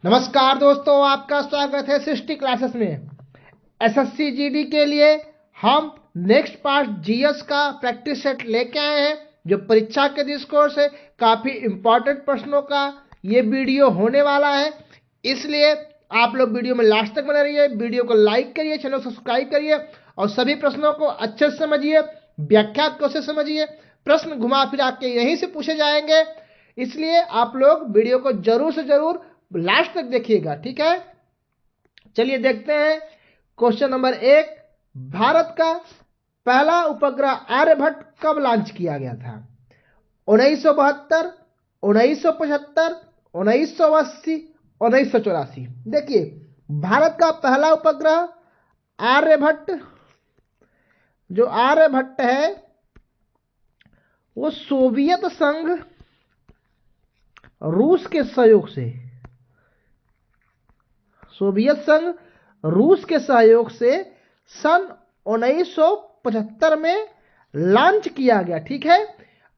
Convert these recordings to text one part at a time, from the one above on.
नमस्कार दोस्तों, आपका स्वागत है सृष्टि क्लासेस में। एसएससी जीडी के लिए हम नेक्स्ट पार्ट जीएस का प्रैक्टिस सेट लेके आए हैं, जो परीक्षा के दृष्टिकोण से काफ़ी इंपॉर्टेंट प्रश्नों का ये वीडियो होने वाला है। इसलिए आप लोग वीडियो में लास्ट तक बने रहिए, वीडियो को लाइक करिए, चैनल को सब्सक्राइब करिए और सभी प्रश्नों को अच्छे से समझिए, व्याख्या को से समझिए। प्रश्न घुमा फिरा के यहीं से पूछे जाएंगे, इसलिए आप लोग वीडियो को जरूर से जरूर लास्ट तक देखिएगा, ठीक है। चलिए देखते हैं क्वेश्चन नंबर 1। भारत का पहला उपग्रह आर्यभट्ट कब लॉन्च किया गया था? 1972, 1975, 1980, 1984। देखिए, भारत का पहला उपग्रह आर्यभट्ट, जो आर्यभट्ट है वो सोवियत संघ रूस के सहयोग से, सोवियत संघ रूस के सहयोग से सन 1975 में लॉन्च किया गया, ठीक है।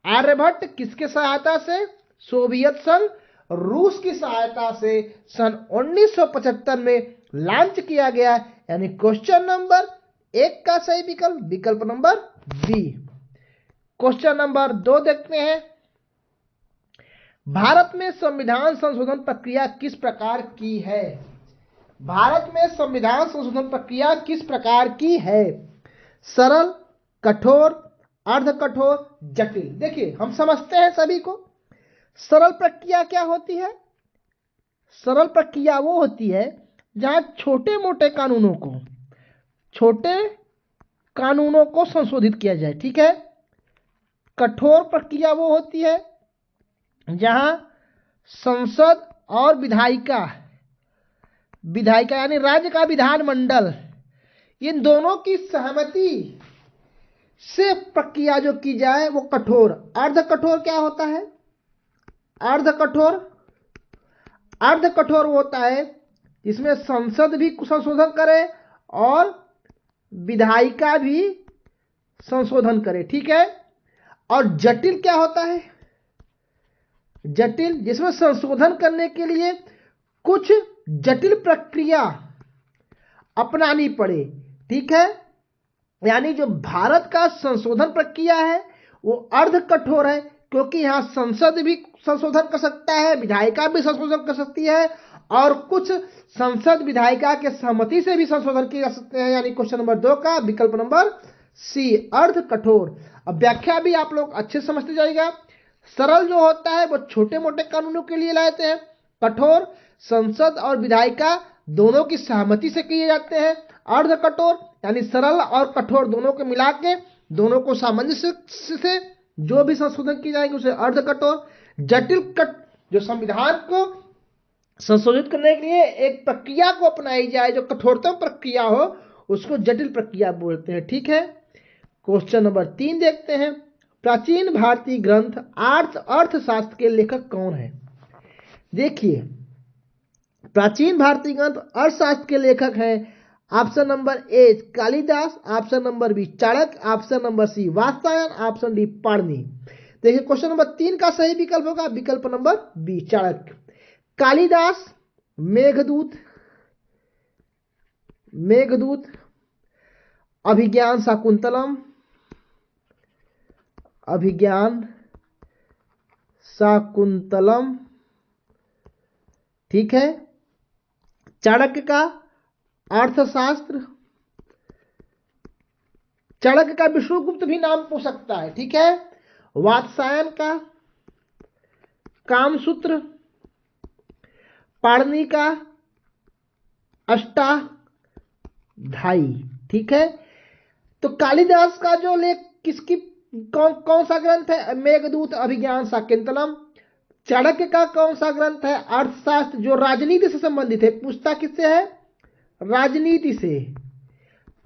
आर्यभट्ट किसके सहायता से? सोवियत संघ रूस की सहायता से सन 1975 में लॉन्च किया गया। यानी क्वेश्चन नंबर 1 का सही विकल्प विकल्प नंबर बी। क्वेश्चन नंबर 2 देखते हैं। भारत में संविधान संशोधन प्रक्रिया किस प्रकार की है? भारत में संविधान संशोधन प्रक्रिया किस प्रकार की है? सरल, कठोर, अर्ध कठोर, जटिल। देखिए, हम समझते हैं सभी को। सरल प्रक्रिया क्या होती है? सरल प्रक्रिया वो होती है जहां छोटे मोटे कानूनों को संशोधित किया जाए, ठीक है। कठोर प्रक्रिया वो होती है जहां संसद और विधायिका यानी राज्य का विधानमंडल, इन दोनों की सहमति से प्रक्रिया जो की जाए वो कठोर। अर्ध कठोर क्या होता है? अर्ध कठोर होता है जिसमें संसद भी संशोधन करे और विधायिका भी संशोधन करे, ठीक है। और जटिल क्या होता है? जटिल जिसमें संशोधन करने के लिए कुछ जटिल प्रक्रिया अपनानी पड़े, ठीक है। यानी जो भारत का संशोधन प्रक्रिया है वो अर्ध कठोर है, क्योंकि यहां संसद भी संशोधन कर सकता है, विधायिका भी संशोधन कर सकती है और कुछ संसद विधायिका के सहमति से भी संशोधन किए जा सकते हैं। यानी क्वेश्चन नंबर 2 का विकल्प नंबर सी, अर्ध कठोर। अब व्याख्या भी आप लोग अच्छे से समझते जाइएगा। सरल जो होता है वो छोटे मोटे कानूनों के लिए लाते हैं। कठोर संसद और विधायिका दोनों की सहमति से किए जाते हैं। अर्ध कठोर यानी सरल और कठोर दोनों को मिला के, दोनों को सामंजस्य से जो भी संशोधन की जाएंगे उसे अर्ध कठोर। जटिल जो संविधान को संशोधित करने के लिए एक प्रक्रिया को अपनाई जाए जो कठोरतम प्रक्रिया हो, उसको जटिल प्रक्रिया बोलते हैं, ठीक है। क्वेश्चन नंबर 3 देखते हैं। प्राचीन भारतीय ग्रंथ अर्थशास्त्र के लेखक कौन है? देखिए, प्राचीन भारतीय ग्रंथ अर्थशास्त्र के लेखक हैं option number A Kalidas, option number B Chanakya, option number C Vatsyayan, option D Panini. देखिए, क्वेश्चन नंबर 3 का सही विकल्प होगा विकल्प नंबर बी चाणक्य। कालिदास मेघदूत, अभिज्ञान शाकुंतलम, ठीक है। चाणक्य का अर्थशास्त्र, चाणक्य का विष्णुगुप्त भी नाम पूछ सकता है, ठीक है। वात्स्यायन का कामसूत्र, पाणिनि का अष्टाध्यायी, ठीक है। तो कालिदास का जो लेख किसकी कौन सा ग्रंथ है? मेघदूत, अभिज्ञान शाकुंतलम। चाणक्य का कौन सा ग्रंथ है? अर्थशास्त्र, जो राजनीति से संबंधित है। पूछता किससे है? राजनीति से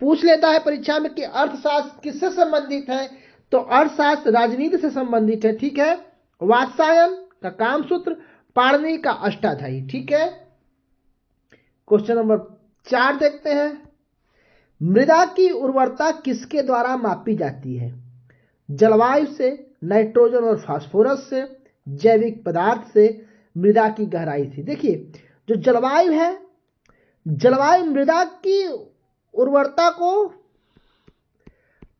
पूछ लेता है परीक्षा में कि अर्थशास्त्र किससे संबंधित है, तो अर्थशास्त्र राजनीति से संबंधित है, ठीक है। वात्स्यायन का कामसूत्र, पाणिनि का अष्टाध्यायी, ठीक है। क्वेश्चन नंबर 4 देखते हैं। मृदा की उर्वरता किसके द्वारा मापी जाती है? जलवायु से, नाइट्रोजन और फास्फोरस से, जैविक पदार्थ से, मृदा की गहराई से। देखिए, जो जलवायु है, जलवायु मृदा की उर्वरता को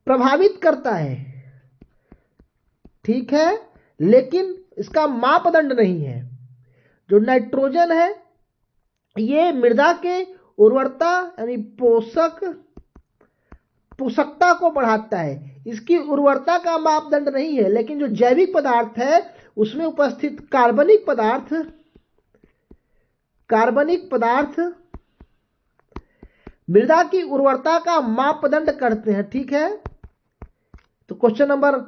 प्रभावित करता है, ठीक है, लेकिन इसका मापदंड नहीं है। जो नाइट्रोजन है ये मृदा के उर्वरता यानी पोषकता को बढ़ाता है, इसकी उर्वरता का मापदंड नहीं है। लेकिन जो जैविक पदार्थ है उसमें उपस्थित कार्बनिक पदार्थ मृदा की उर्वरता का मापदंड करते हैं, ठीक है। तो क्वेश्चन नंबर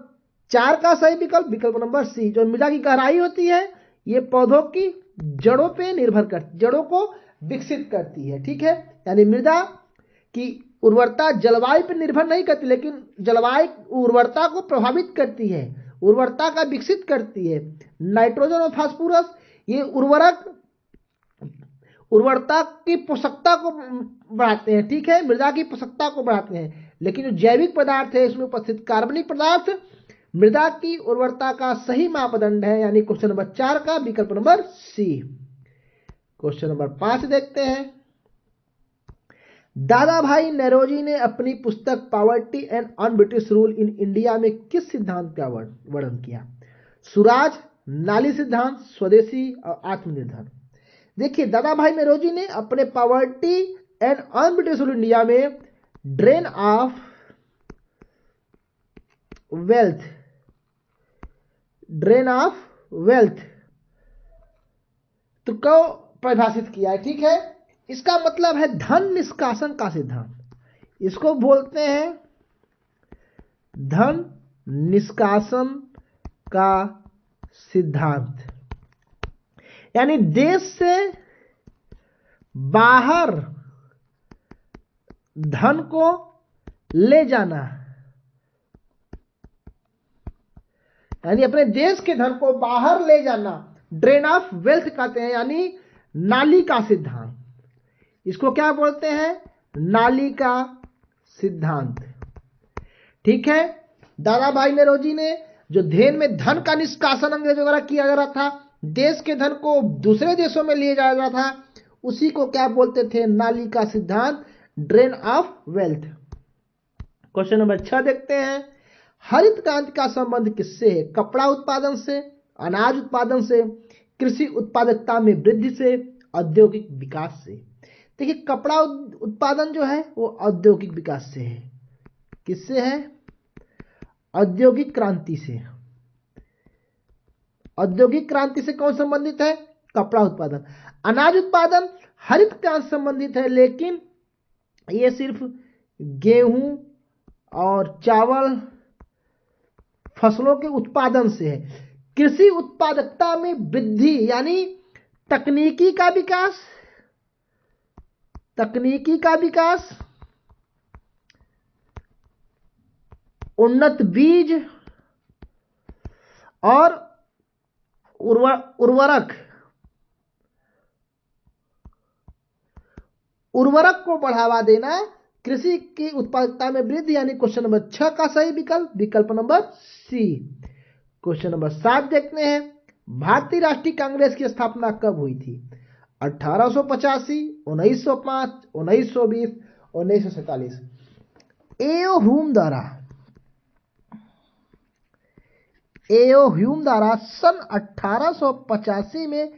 4 का सही विकल्प नंबर सी। जो मृदा की गहराई होती है ये पौधों की जड़ों पे निर्भर करती, जड़ों को विकसित करती है, ठीक है। यानी मृदा की उर्वरता जलवायु पर निर्भर नहीं करती, लेकिन जलवायु उर्वरता को प्रभावित करती है, उर्वरता का विकसित करती है। नाइट्रोजन और फास्फोरस ये उर्वरता की पोषकता को बढ़ाते हैं, ठीक है, मृदा की पोषकता को बढ़ाते हैं। लेकिन जो जैविक पदार्थ है इसमें उपस्थित कार्बनिक पदार्थ मृदा की उर्वरता का सही मापदंड है, यानी क्वेश्चन नंबर 4 का विकल्प नंबर सी। क्वेश्चन नंबर 5 देखते हैं। दादा भाई नौरोजी ने अपनी पुस्तक poverty and un British rule in India में किस सिद्धांत का वर्णन किया? सुराज, नाली सिद्धांत, स्वदेशी और आत्मनिर्भर। देखिए, दादा भाई नौरोजी ने अपने poverty and un British rule India में ड्रेन ऑफ वेल्थ तो को परिभाषित किया है, ठीक है। इसका मतलब है धन निष्कासन का सिद्धांत, इसको बोलते हैं धन निष्कासन का सिद्धांत। यानी देश से बाहर धन को ले जाना, यानी अपने देश के धन को बाहर ले जाना, ड्रेन ऑफ वेल्थ कहते हैं, यानी नाली का सिद्धांत। इसको क्या बोलते हैं? नाली का सिद्धांत, ठीक है। दादा भाई नौरोजी ने जो देश में धन का निष्कासन अंग्रेजों द्वारा किया जा रहा था, देश के धन को दूसरे देशों में लिए जा रहा था, उसी को क्या बोलते थे? नाली का सिद्धांत, drain of wealth. Question number 6 देखते हैं। हरित क्रांति का संबंध किससे है? कपड़ा उत्पादन से, अनाज उत्पादन से, कृषि उत्पादकता में वृद्धि से, औद्योगिक विकास से। देखिए, कपड़ा उत्पादन जो है वो औद्योगिक विकास से है। किससे है? औद्योगिक क्रांति से। औद्योगिक क्रांति से कौन संबंधित है? कपड़ा उत्पादन। अनाज उत्पादन हरित क्रांति संबंधित है, लेकिन ये सिर्फ गेहूं और चावल फसलों के उत्पादन से है। कृषि उत्पादकता में वृद्धि यानी तकनीकी का विकास, उन्नत बीज और उर्वरक को बढ़ावा देना, कृषि की उत्पादकता में वृद्धि, यानी क्वेश्चन नंबर 6 का सही विकल्प नंबर सी। क्वेश्चन नंबर 7 देखते हैं। भारतीय राष्ट्रीय कांग्रेस की स्थापना कब हुई थी? 1885, 1905, 1920, 1947। एओ ह्यूम द्वारा सन 1885 में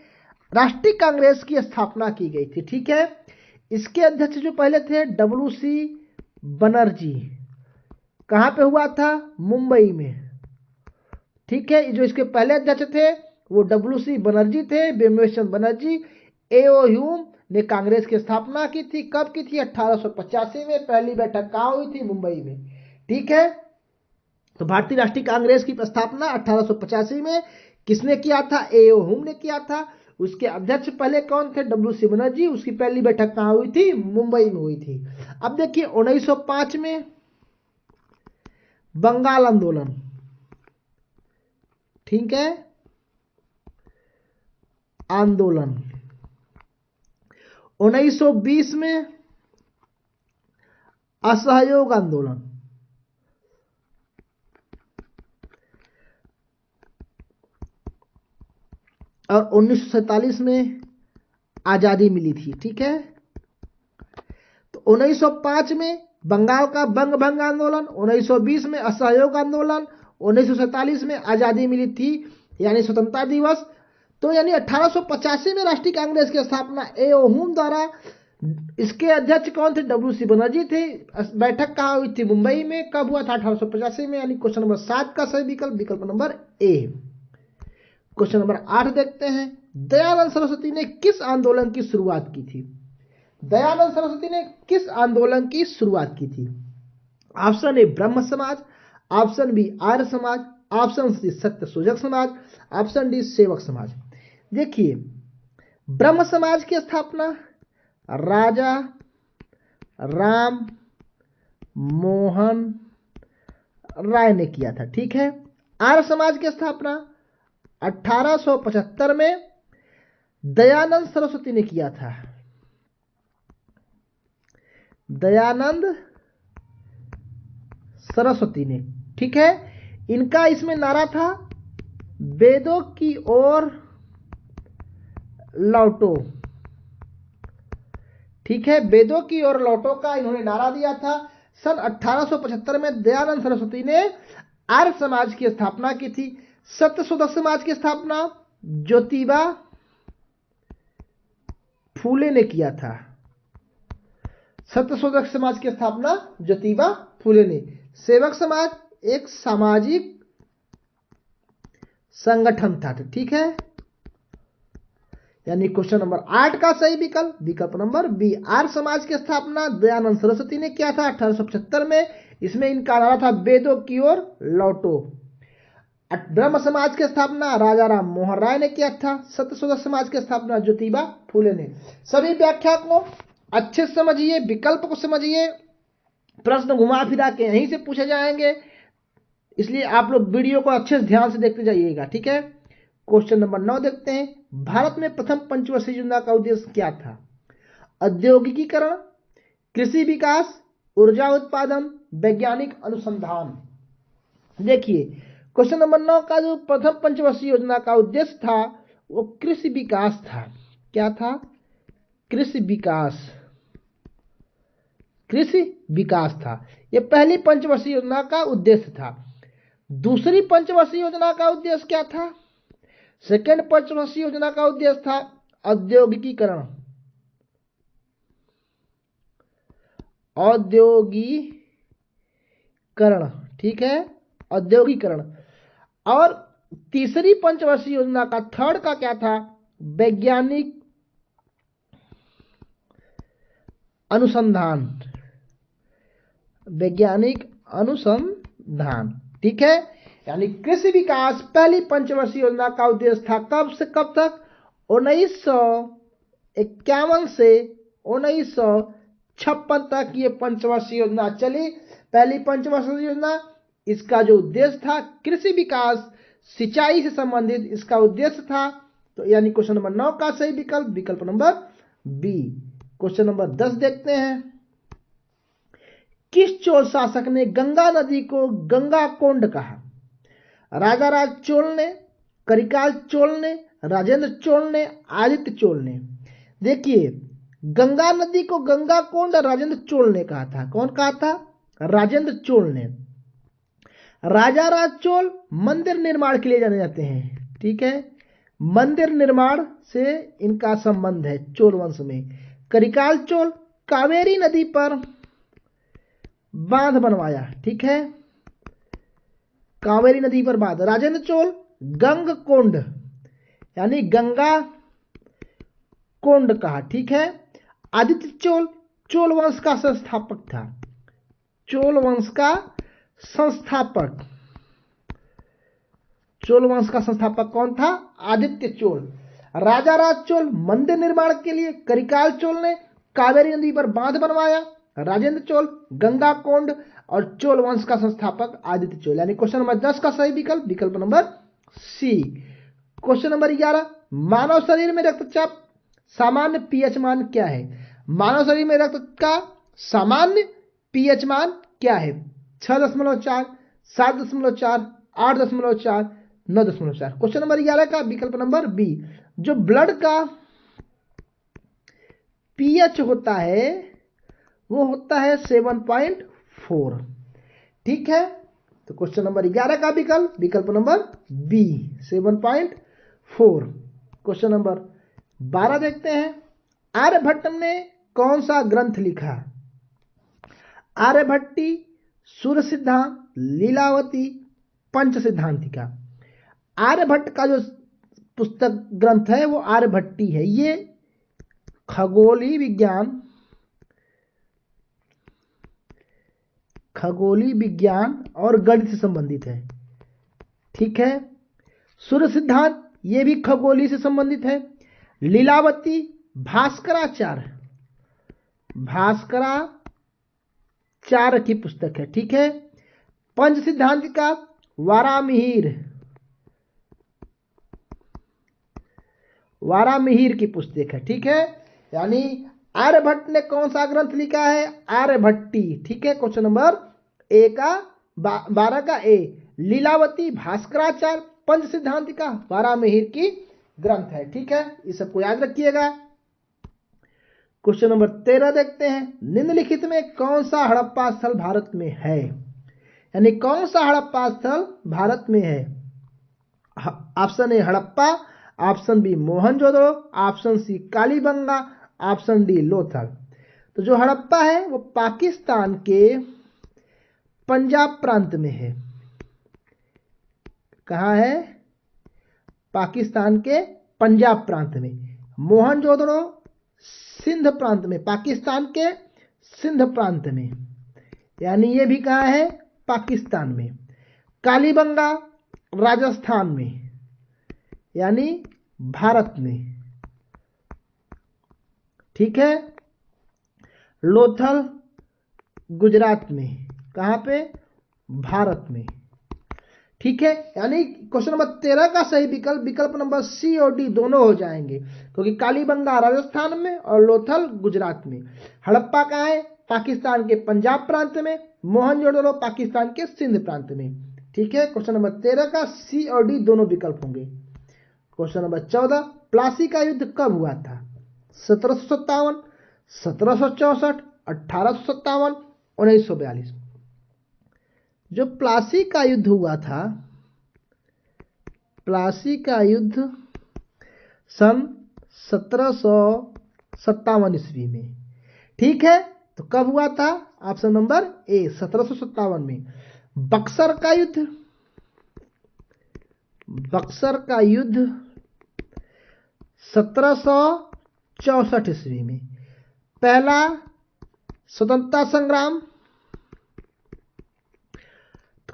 राष्ट्रीय कांग्रेस की स्थापना की गई थी, ठीक है। इसके अध्यक्ष जो पहले थे WC बनर्जी। कहां पे हुआ था? मुंबई में, ठीक है। जो इसके पहले अध्यक्ष थे वो WC बनर्जी थे, बिमलेश बनर्जी। एओ ह्यूम ने कांग्रेस की स्थापना की थी। कब की थी? 1885 में। पहली बैठक कहां हुई थी? मुंबई में, ठीक है। तो भारतीय राष्ट्रीय कांग्रेस की स्थापना 1885 में किसने किया था? एओ ह्यूम ने किया था। उसके अध्यक्ष पहले कौन थे? WC बनर्जी। उसकी पहली बैठक कहां हुई थी? मुंबई में हुई थी। अब देखिए 1905 में बंगाल आंदोलन, ठीक है, आंदोलन। 1920 में असहयोग आंदोलन। और 1947 में आजादी मिली थी। ठीक है, तो 1905 में बंगाल का बंग भंग आंदोलन, 1920 में असहयोग आंदोलन, 1947 में आजादी मिली थी यानी स्वतंत्रता दिवस। तो यानी 1885 में राष्ट्रीय कांग्रेस की स्थापना एओहुम द्वारा। इसके अध्यक्ष कौन थे? WC बनर्जी थे। बैठक कहाँ हुई थी? मुंबई में। कब हुआ था? 1885 में। यानी क्वेश्चन नंबर 7 का सही विकल्प विकल्प नंबर ए। क्वेश्चन नंबर 8 देखते हैं। दयानंद सरस्वती ने किस आंदोलन की शुरुआत की थी? दयानंद सरस्वती ने किस आंदोलन की शुरुआत की थी? ऑप्शन ए ब्रह्म समाज, option B Arya Samaj, option C सत्य शोधक समाज, ऑप्शन डी सेवक समाज। देखिए, ब्रह्म समाज की स्थापना राजा राम मोहन राय ने किया था। ठीक है, आर्य समाज की स्थापना 1875 में दयानंद सरस्वती ने किया था। दयानंद सरस्वती ने। ठीक है, इनका इसमें नारा था वेदों की ओर लौटो। ठीक है, वेदों की ओर लौटो का इन्होंने नारा दिया था। सन 1875 में दयानंद सरस्वती ने आर्य समाज की स्थापना की थी। सत्यशोधक समाज की स्थापना ज्योतिबा फूले ने किया था। सत्यशोधक समाज की स्थापना ज्योतिबा फूले ने। सेवक समाज एक सामाजिक संगठन था। ठीक है, यानी क्वेश्चन नंबर 8 का सही विकल्प विकल्प नंबर बी। आर्य समाज की स्थापना दयानंद सरस्वती ने किया था 1875 में। इसमें इनका नारा था वेदों की ओर लौटो। ब्रह्म समाज की स्थापना राजा राम मोहन राय ने किया था। सत्यशोधक समाज की स्थापना ज्योतिबा फूले ने। सभी व्याख्या को अच्छे से समझिए, विकल्प को समझिए, प्रश्न घुमा फिरा के यहीं से पूछे जाएंगे, इसलिए आप लोग वीडियो को अच्छे से ध्यान से देखते जाइएगा। ठीक है, क्वेश्चन नंबर 9 देखते हैं। भारत में प्रथम पंचवर्षीय योजना का उद्देश्य क्या था? औद्योगिकीकरण, कृषि विकास, ऊर्जा उत्पादन, वैज्ञानिक अनुसंधान। देखिए, क्वेश्चन नंबर 9 का जो प्रथम पंचवर्षीय योजना का उद्देश्य था वो कृषि विकास था। क्या था? कृषि विकास। कृषि विकास था। यह पहली पंचवर्षीय योजना का उद्देश्य था। दूसरी पंचवर्षीय योजना का उद्देश्य क्या था? सेकेंड पंचवर्षीय योजना का उद्देश्य था औद्योगिकीकरण। औद्योगिकरण। ठीक है, औद्योगिकरण। और तीसरी पंचवर्षीय योजना का थर्ड का क्या था? वैज्ञानिक अनुसंधान। वैज्ञानिक अनुसंधान। ठीक है, यानी कृषि विकास पहली पंचवर्षीय योजना का उद्देश्य था। कब से कब तक? 1951 से 1956 तक ये पंचवर्षीय योजना चली। पहली पंचवर्षीय योजना, इसका जो उद्देश्य था कृषि विकास, सिंचाई से संबंधित इसका उद्देश्य था। तो यानी क्वेश्चन नंबर 9 का सही विकल्प विकल्प नंबर बी। क्वेश्चन नंबर 10 देखते हैं। किस चोल शासक ने गंगा नदी को गंगा कोंड कहा? राजाराज चोल ने, करिकाल चोल ने, राजेंद्र चोल ने, आदित्य चोल ने। देखिए, गंगा नदी को गंगा कोंड राजेंद्र चोल ने कहा था। कौन कहा था? राजेंद्र चोल ने। राजाराज चोल मंदिर निर्माण के लिए जाने जाते हैं। ठीक है, मंदिर निर्माण से इनका संबंध है चोल वंश में। करिकाल चोल कावेरी नदी पर बांध बनवाया। ठीक है, कावेरी नदी पर बांध। राजेंद्र चोल गंग कोंड यानी गंगा कोंड कहा। ठीक है, आदित्य चोल चोल वंश का संस्थापक था। चोल वंश का संस्थापक। चोल वंश का संस्थापक कौन था? आदित्य चोल। राजाराज चोल मंदिर निर्माण के लिए, करिकाल चोल ने कावेरी नदी पर बांध बनवाया, राजेंद्र चोल गंगा कोंड और चोल वंश का संस्थापक आदित्य चोल। यानी क्वेश्चन नंबर 10 का सही विकल्प विकल्प नंबर सी। Question number 11। मानव शरीर में रक्तचाप सामान्य पीएच मान क्या है? मानव शरीर में रक्त का सामान्य पीएच मान क्या है? 6.4, 7.4, 8.4, 9.4। क्वेश्चन नंबर 11 का विकल्प नंबर बी। जो ब्लड का पीएच होता है वो होता है 7.4। ठीक है, तो क्वेश्चन नंबर 11 का विकल्प नंबर बी 7.4। क्वेश्चन नंबर 12 देखते हैं। आर्यभट्ट ने कौन सा ग्रंथ लिखा? आर्यभट्टी, सूर्य सिद्धांत, लीलावती, पंच सिद्धांतिका। आर्यभट्ट का जो पुस्तक ग्रंथ है वो आर्यभट्टी है। ये खगोलीय विज्ञान और गणित से संबंधित है। ठीक है, सूर्य सिद्धांत ये भी खगोलीय से संबंधित है। लीलावती भास्कराचार्य की पुस्तक है। ठीक है, पंच सिद्धांतिका वारामिहिर की पुस्तक है। ठीक है, यानी आर्यभट्ट ने कौन सा ग्रंथ लिखा है? आर्यभट्टी। ठीक है, क्वेश्चन नंबर 12 का ए। लीलावती भास्कराचार्य पंच सिद्धांतिका वारामिहिर की ग्रंथ है। ठीक है, इस सबको याद रखिएगा। क्वेश्चन नंबर 13 देखते हैं। निम्नलिखित में कौन सा हड़प्पा स्थल भारत में है? यानी कौन सा हड़प्पा स्थल भारत में है? Option A Harappa, option B Mohenjodaro, option C Kalibangan, option D Lothal. तो जो हड़प्पा है वो पाकिस्तान के पंजाब प्रांत में है। कहाँ है? पाकिस्तान के पंजाब प्रांत में। मोहनजोदड़ो सिंध प्रांत में, पाकिस्तान के सिंध प्रांत में, यानी ये भी कहाँ है? पाकिस्तान में। कालीबंगा राजस्थान में, यानी भारत में। ठीक है, लोथल गुजरात में। कहाँ पे? भारत में। ठीक है, यानी क्वेश्चन नंबर 13 का सही विकल्प नंबर सी और डी दोनों हो जाएंगे, क्योंकि कालीबंगा राजस्थान में और लोथल गुजरात में। हड़प्पा कहाँ है? पाकिस्तान के पंजाब प्रांत में। मोहनजोदड़ो पाकिस्तान के सिंध प्रांत में। ठीक है, क्वेश्चन नंबर 13 का सी और डी दोनों विकल्प होंगे। Question number 14। प्लासी का युद्ध कब हुआ था? 1757, 1764, 1857, 1942। जो प्लासी का युद्ध हुआ था, प्लासी का युद्ध सन 1757 ईस्वी में। ठीक है, तो कब हुआ था? ऑप्शन नंबर ए 1757 में। बक्सर का युद्ध 1764 ईस्वी में। पहला स्वतंत्रता संग्राम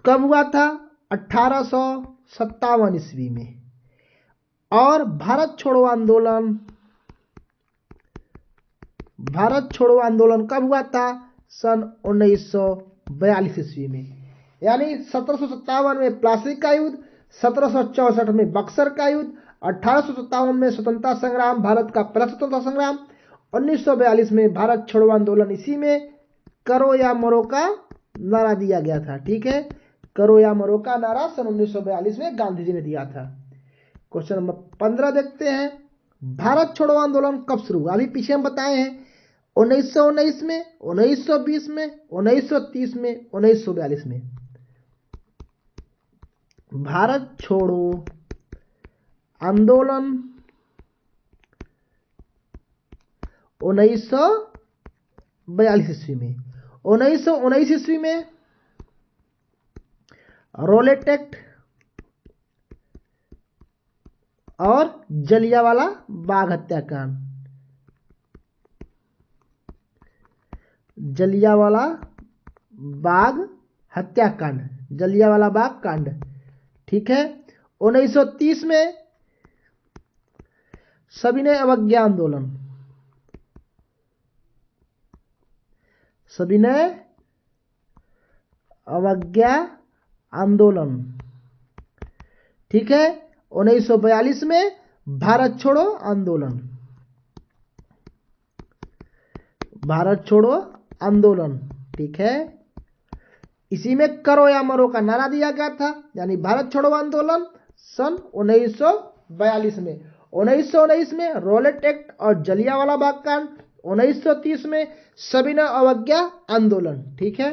कब हुआ था? 1857 ईस्वी में। और भारत छोड़ो आंदोलन कब हुआ था? सन 1942 ईस्वी में। यानी 1757 में प्लासी का युद्ध, 1764 में बक्सर का युद्ध, 1857 में स्वतंत्रता संग्राम, भारत का पहला स्वतंत्रता संग्राम, 1942 में भारत छोड़ो आंदोलन। इसी में करो या मरो का नारा दिया गया था। ठीक है, करो या मरो का नारा सन 1942 में गांधी जी ने दिया था। क्वेश्चन नंबर 15 देखते हैं। भारत छोड़ो आंदोलन कब शुरू हुआ? अभी पीछे हम बताए हैं 1919 में, 1920 में, 1930 में, 1942 में। भारत छोड़ो आंदोलन 1942 ईस्वी में। 1919 ईस्वी में रोलेट एक्ट और जलियांवाला बाग हत्याकांड, जलियांवाला बाग कांड। ठीक है, 1930 में सविनय अवज्ञा आंदोलन। ठीक है, 1942 में भारत छोड़ो आंदोलन। ठीक है, इसी में करो या मरो का नारा दिया गया था, यानी भारत छोड़ो आंदोलन सन 1942 में। 1919 में रोलेट एक्ट और जलियांवाला बाग कांड, 1930 में सविनय अवज्ञा आंदोलन। ठीक है।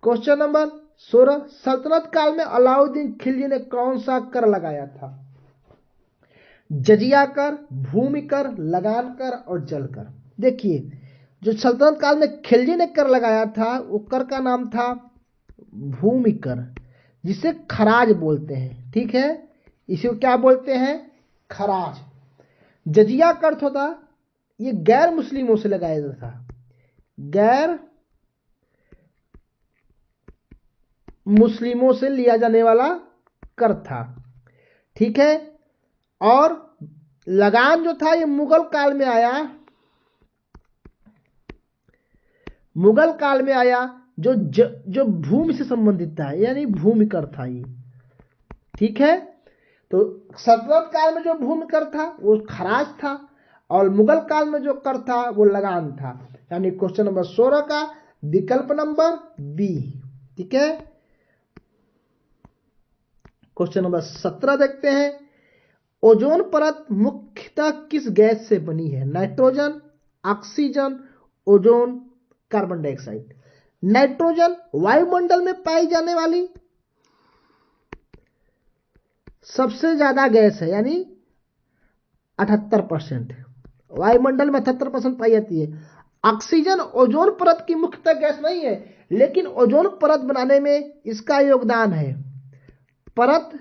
क्वेश्चन नंबर 16, सल्तनत काल में अलाउद्दीन खिलजी ने कौन सा कर लगाया था? जजिया कर, भूमि कर, लगान कर और जल कर। देखिए, जो सल्तनत काल में खिलजी ने कर लगाया था वो कर का नाम था भूमि कर, जिसे खराज बोलते हैं। ठीक है, इसे क्या बोलते हैं? खराज। जजिया कर होता, ये गैर मुस्लिमों से लगाया जाता था, गैर मुस्लिमों से लिया जाने वाला कर था। ठीक है। और लगान जो था ये मुगल काल में आया, मुगल काल में आया, जो भूमि से संबंधित था, यानी भूमि कर था ये। ठीक है। तो सल्तनत काल में जो भूमि कर था वो खराज था, और मुगल काल में जो कर था वो लगान था। यानी क्वेश्चन नंबर 16 का विकल्प नंबर बी। ठीक है। क्वेश्चन नंबर 17 देखते हैं। ओजोन परत मुख्यतः किस गैस से बनी है? Nitrogen, oxygen, ozone, carbon dioxide. Nitrogen वायुमंडल में पाई जाने वाली सबसे ज्यादा गैस है, यानी 78%। वायुमंडल में 78% पाई जाती है। ऑक्सीजन ओजोन परत की मुख्यतः गैस नहीं है, लेकिन ओजोन परत बनाने में इसका योगदान है। परत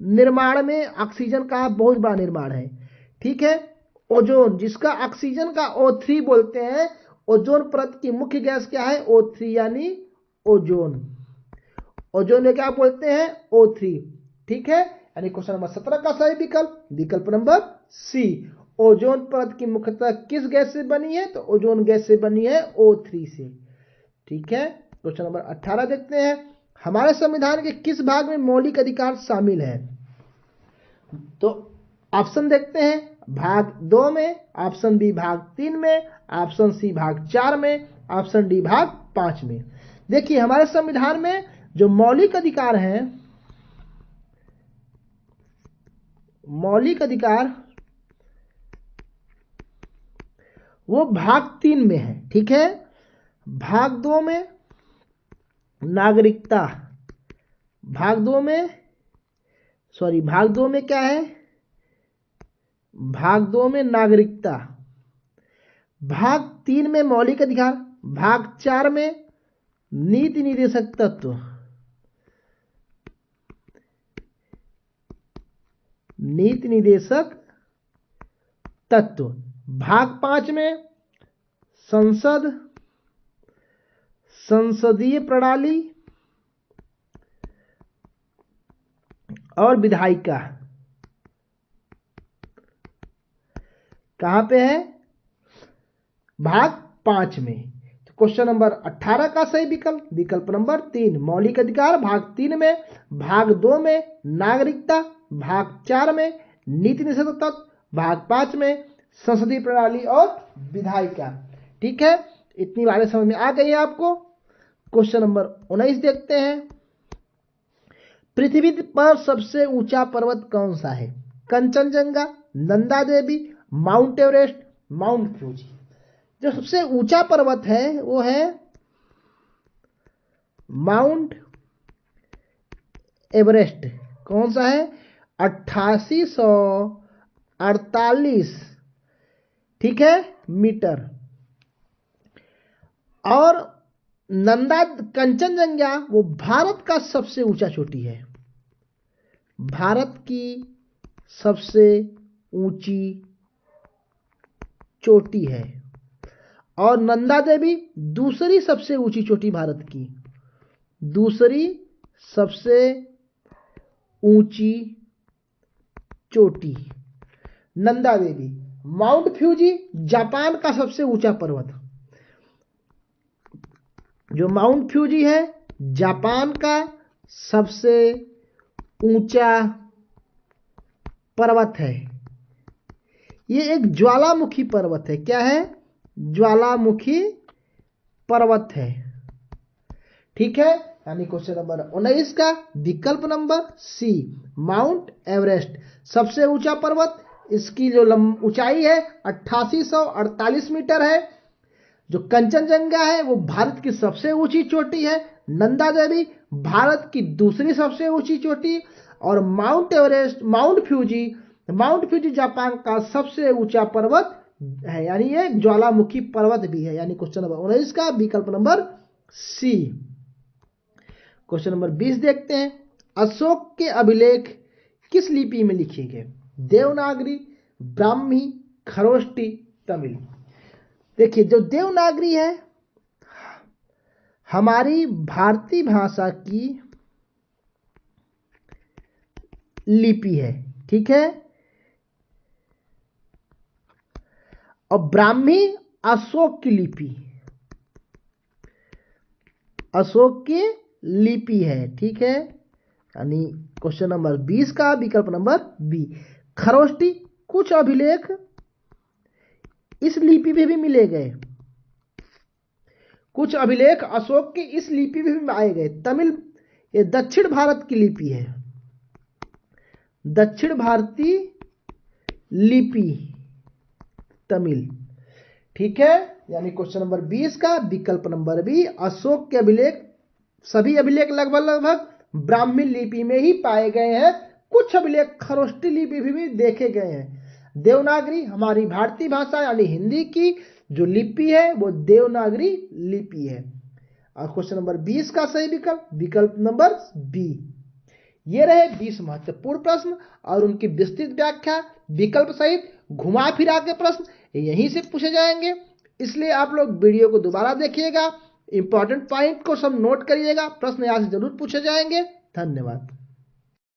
निर्माण में ऑक्सीजन का बहुत बड़ा निर्माण है। ठीक है। ओजोन, जिसका ऑक्सीजन का O3 बोलते हैं, ओजोन परत की मुख्य गैस क्या है? O3, यानी ओजोन। ओजोन में क्या बोलते हैं? O3। ठीक है। यानी क्वेश्चन नंबर 17 का सही विकल्प नंबर सी। ओजोन परत की मुख्यतः किस गैस से बनी है? तो ओजोन गैस से बनी है, O3 से। ठीक है। क्वेश्चन नंबर 18 देखते हैं। हमारे संविधान के किस भाग में मौलिक अधिकार शामिल है? तो ऑप्शन देखते हैं। भाग 2 में, ऑप्शन बी भाग 3 में, ऑप्शन सी भाग 4 में, ऑप्शन डी भाग 5 में। देखिए, हमारे संविधान में जो मौलिक अधिकार हैं, मौलिक अधिकार वो भाग 3 में है। ठीक है। भाग 2 में नागरिकता, भाग 2 में क्या है? भाग 2 में नागरिकता, भाग 3 में मौलिक अधिकार, भाग 4 में नीति निर्देशक तत्व, नीति निर्देशक तत्व, भाग 5 में संसदीय प्रणाली और विधायिका। कहां पे है? भाग 5 में। तो क्वेश्चन नंबर 18 का सही विकल्प नंबर 3, मौलिक अधिकार भाग 3 में, भाग 2 में नागरिकता, भाग 4 में नीति निर्देशक तत्व, भाग 5 में संसदीय प्रणाली और विधायिका। ठीक है। इतनी बातें समझ में आ गई है आपको। क्वेश्चन नंबर 19 देखते हैं। पृथ्वी पर सबसे ऊंचा पर्वत कौन सा है? Kanchenjunga, Nanda Devi, mount Everest, Mount Fuji. जो सबसे ऊंचा पर्वत है वो है माउंट एवरेस्ट। कौन सा है? 8848, ठीक है, मीटर। और नंदा कंचनजंगा वो भारत का सबसे ऊंचा चोटी है, भारत की सबसे ऊंची चोटी है। और नंदा देवी दूसरी सबसे ऊंची चोटी, भारत की दूसरी सबसे ऊंची चोटी Nanda Devi. Mount Fuji Japan का सबसे ऊंचा पर्वत, जो माउंट फ्यूजी है जापान का सबसे ऊंचा पर्वत है। ये एक ज्वालामुखी पर्वत है। क्या है? ज्वालामुखी पर्वत है। ठीक है। यानी क्वेश्चन नंबर 19 का विकल्प नंबर सी, माउंट एवरेस्ट सबसे ऊंचा पर्वत इसकी जो ऊंचाई है 8848 मीटर है। जो कंचनजंगा है वो भारत की सबसे ऊंची चोटी है। नंदा देवी भारत की दूसरी सबसे ऊंची चोटी। और Mount Everest, Mount Fuji Japan का सबसे ऊंचा पर्वत है, यानी ये ज्वालामुखी पर्वत भी है। यानी क्वेश्चन नंबर 19 का विकल्प नंबर सी। क्वेश्चन नंबर 20 देखते हैं। अशोक के अभिलेख किस लिपि में लिखे गए? देवनागरी, ब्राह्मी, खरोष्टी, तमिल। देखिए, जो देवनागरी है हमारी भारतीय भाषा की लिपि है, ठीक है। और ब्राह्मी अशोक की लिपि, अशोक की लिपि है, ठीक है। यानी क्वेश्चन नंबर 20 का विकल्प नंबर बी। खरोष्टी कुछ अभिलेख इस लिपि में भी मिले गए, कुछ अभिलेख अशोक की इस लिपि में भी आए गए। तमिल ये दक्षिण भारत की लिपि है, दक्षिण भारतीय लिपि तमिल, ठीक है। यानी क्वेश्चन नंबर 20 का विकल्प नंबर बी। अशोक के अभिलेख, सभी अभिलेख लगभग ब्राह्मी लिपि में ही पाए गए हैं। कुछ अभिलेख खरोष्टी लिपि भी देखे गए हैं। देवनागरी हमारी भारतीय भाषा यानी हिंदी की जो लिपि है वो देवनागरी लिपि है। और क्वेश्चन नंबर 20 का सही विकल्प विकल्प नंबर बी। ये रहे 20 महत्वपूर्ण प्रश्न और उनकी विस्तृत व्याख्या विकल्प सहित घुमा फिरा के प्रश्न यहीं से पूछे जाएंगे। इसलिए आप लोग वीडियो को दोबारा देखिएगा, इंपॉर्टेंट पॉइंट को सब नोट करिएगा, प्रश्न यहाँ से जरूर पूछे जाएंगे। धन्यवाद।